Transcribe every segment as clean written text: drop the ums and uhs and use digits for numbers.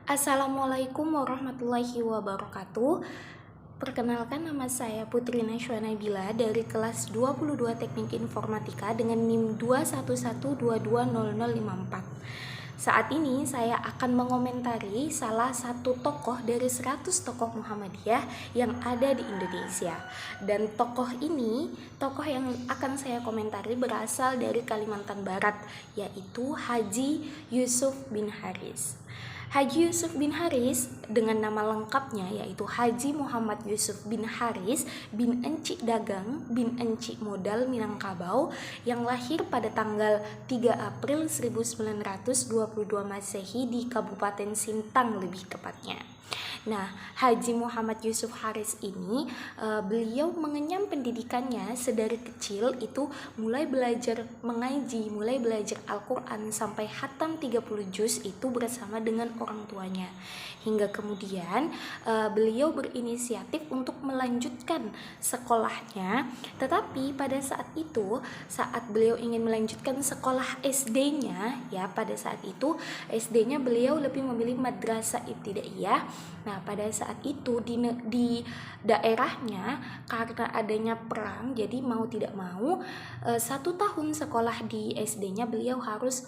Assalamualaikum warahmatullahi wabarakatuh. Perkenalkan, nama saya Putri Najwa Nabila dari kelas 22 Teknik Informatika dengan NIM 211220054. Saat ini saya akan mengomentari salah satu tokoh dari 100 tokoh Muhammadiyah yang ada di Indonesia. Dan tokoh yang akan saya komentari berasal dari Kalimantan Barat, yaitu Haji Yusuf bin Haris. Haji Yusuf bin Haris dengan nama lengkapnya yaitu Haji Muhammad Yusuf bin Haris bin Encik Dagang bin Encik Modal Minangkabau yang lahir pada tanggal 3 April 1922 Masehi di Kabupaten Sintang lebih tepatnya. Nah, Haji Muhammad Yusuf Haris ini beliau mengenyam pendidikannya sedari kecil itu mulai belajar mengaji, mulai belajar Al-Quran sampai hatam 30 juz itu bersama dengan orang tuanya. Hingga kemudian beliau berinisiatif untuk melanjutkan sekolahnya, tetapi pada saat itu saat beliau ingin melanjutkan sekolah SD-nya ya, pada saat itu SD-nya beliau lebih memilih madrasah ibtidaiyah. Nah, pada saat itu di daerahnya karena adanya perang, jadi mau tidak mau 1 tahun sekolah di SD-nya beliau harus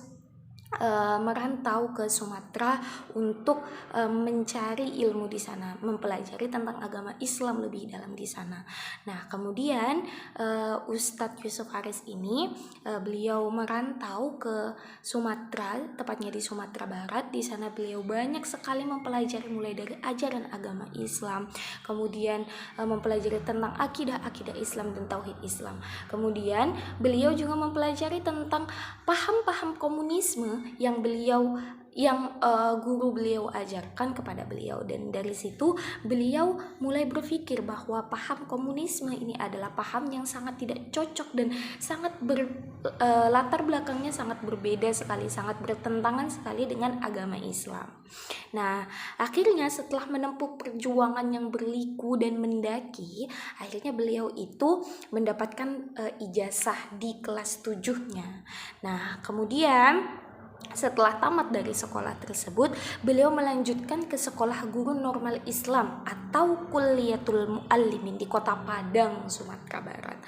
merantau ke Sumatera untuk mencari ilmu di sana, mempelajari tentang agama Islam lebih dalam di sana. Nah, kemudian Ustadz Yusuf Haris ini beliau merantau ke Sumatera, tepatnya di Sumatera Barat. Di sana beliau banyak sekali mempelajari mulai dari ajaran agama Islam, kemudian mempelajari tentang akidah Islam dan tauhid Islam. Kemudian beliau juga mempelajari tentang paham-paham komunisme yang guru beliau ajarkan kepada beliau, dan dari situ beliau mulai berpikir bahwa paham komunisme ini adalah paham yang sangat tidak cocok dan sangat latar belakangnya sangat berbeda sekali, sangat bertentangan sekali dengan agama Islam. Nah, akhirnya setelah menempuh perjuangan yang berliku dan mendaki, akhirnya beliau itu mendapatkan ijazah di kelas 7-nya. Nah, kemudian setelah tamat dari sekolah tersebut, beliau melanjutkan ke Sekolah Guru Normal Islam atau Kulliyatul Muallimin di Kota Padang, Sumatera Barat.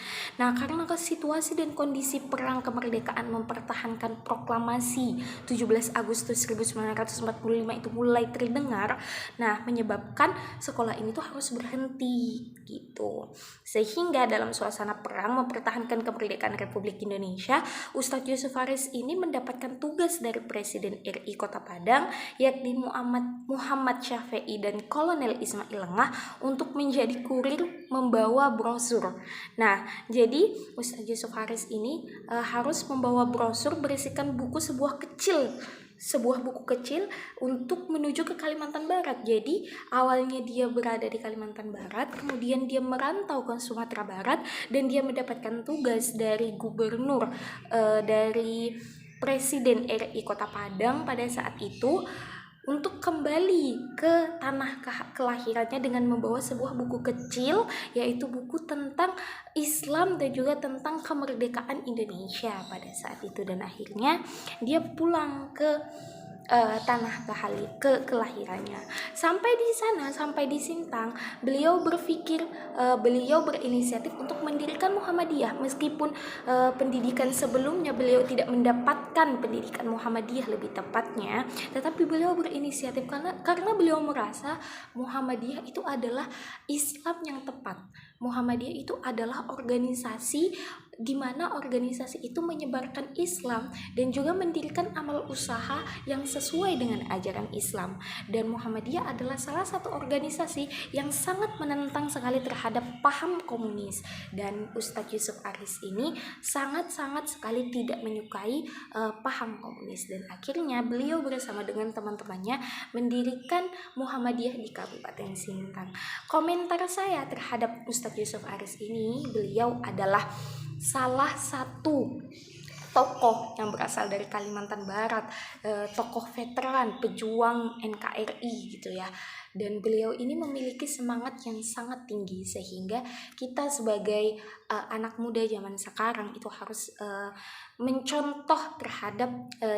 Nah, karena situasi dan kondisi perang kemerdekaan mempertahankan proklamasi 17 Agustus 1945 itu mulai terdengar, nah menyebabkan sekolah ini tuh harus berhenti gitu. Sehingga dalam suasana perang mempertahankan kemerdekaan Republik Indonesia, Ustadz Yusuf Haris ini mendapatkan tugas dari Presiden RI Kota Padang, yakni Muhammad Syafi'i dan Kolonel Ismail Lengah, untuk menjadi kurir membawa brosur. Nah, jadi Ustadz Yusuf Haris ini harus membawa brosur berisikan sebuah buku kecil untuk menuju ke Kalimantan Barat. Jadi awalnya dia berada di Kalimantan Barat, kemudian dia merantau ke Sumatera Barat, dan dia mendapatkan tugas dari gubernur dari Presiden RI Kota Padang pada saat itu untuk kembali ke tanah kelahirannya dengan membawa sebuah buku kecil, yaitu buku tentang Islam dan juga tentang kemerdekaan Indonesia pada saat itu. Dan akhirnya dia pulang ke tanah kelahirannya. Sampai di Sintang, beliau berinisiatif untuk mendirikan Muhammadiyah, meskipun pendidikan sebelumnya beliau tidak mendapatkan pendidikan Muhammadiyah lebih tepatnya, tetapi beliau berinisiatif karena beliau merasa Muhammadiyah itu adalah Islam yang tepat. Muhammadiyah itu adalah organisasi di mana organisasi itu menyebarkan Islam dan juga mendirikan amal usaha yang sesuai dengan ajaran Islam. Dan Muhammadiyah adalah salah satu organisasi yang sangat menentang sekali terhadap paham komunis. Dan Ustadz Yusuf Haris ini sangat-sangat sekali tidak menyukai paham komunis. Dan akhirnya beliau bersama dengan teman-temannya mendirikan Muhammadiyah di Kabupaten Sintang. Komentar saya terhadap Ustadz Yusuf Haris ini, beliau adalah salah satu tokoh yang berasal dari Kalimantan Barat, tokoh veteran, pejuang NKRI gitu ya. dan beliau ini memiliki semangat yang sangat tinggi, sehingga kita sebagai anak muda zaman sekarang itu harus mencontoh terhadap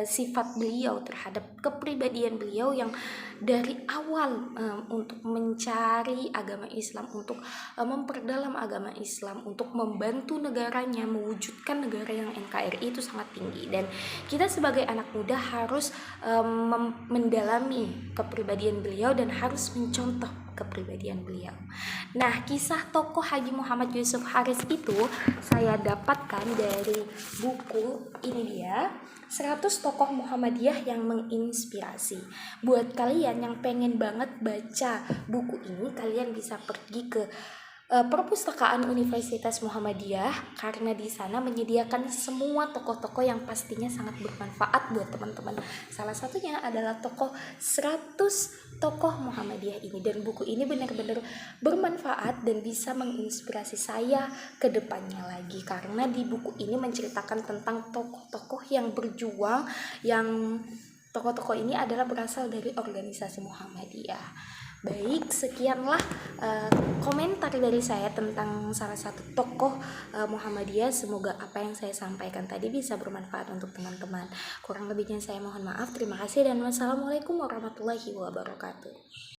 sifat beliau, terhadap kepribadian beliau yang dari awal untuk mencari agama Islam, untuk memperdalam agama Islam, untuk membantu negaranya mewujudkan negara yang NKRI itu sangat tinggi. Dan kita sebagai anak muda harus mendalami kepribadian beliau dan harus mencontoh kepribadian beliau. Nah, kisah tokoh Haji Muhammad Yusuf Haris itu saya dapatkan dari buku ini dia, 100 Tokoh Muhammadiyah yang Menginspirasi. Buat kalian yang pengen banget baca buku ini, kalian bisa pergi ke perpustakaan Universitas Muhammadiyah, karena di sana menyediakan semua tokoh-tokoh yang pastinya sangat bermanfaat buat teman-teman. Salah satunya adalah tokoh 100 tokoh Muhammadiyah ini, dan buku ini benar-benar bermanfaat dan bisa menginspirasi saya ke depannya lagi, karena di buku ini menceritakan tentang tokoh-tokoh yang berjuang, yang tokoh-tokoh ini adalah berasal dari organisasi Muhammadiyah. Baik, sekianlah komentar dari saya tentang salah satu tokoh Muhammadiyah. Semoga apa yang saya sampaikan tadi bisa bermanfaat untuk teman-teman. Kurang lebihnya saya mohon maaf. Terima kasih dan wassalamualaikum warahmatullahi wabarakatuh.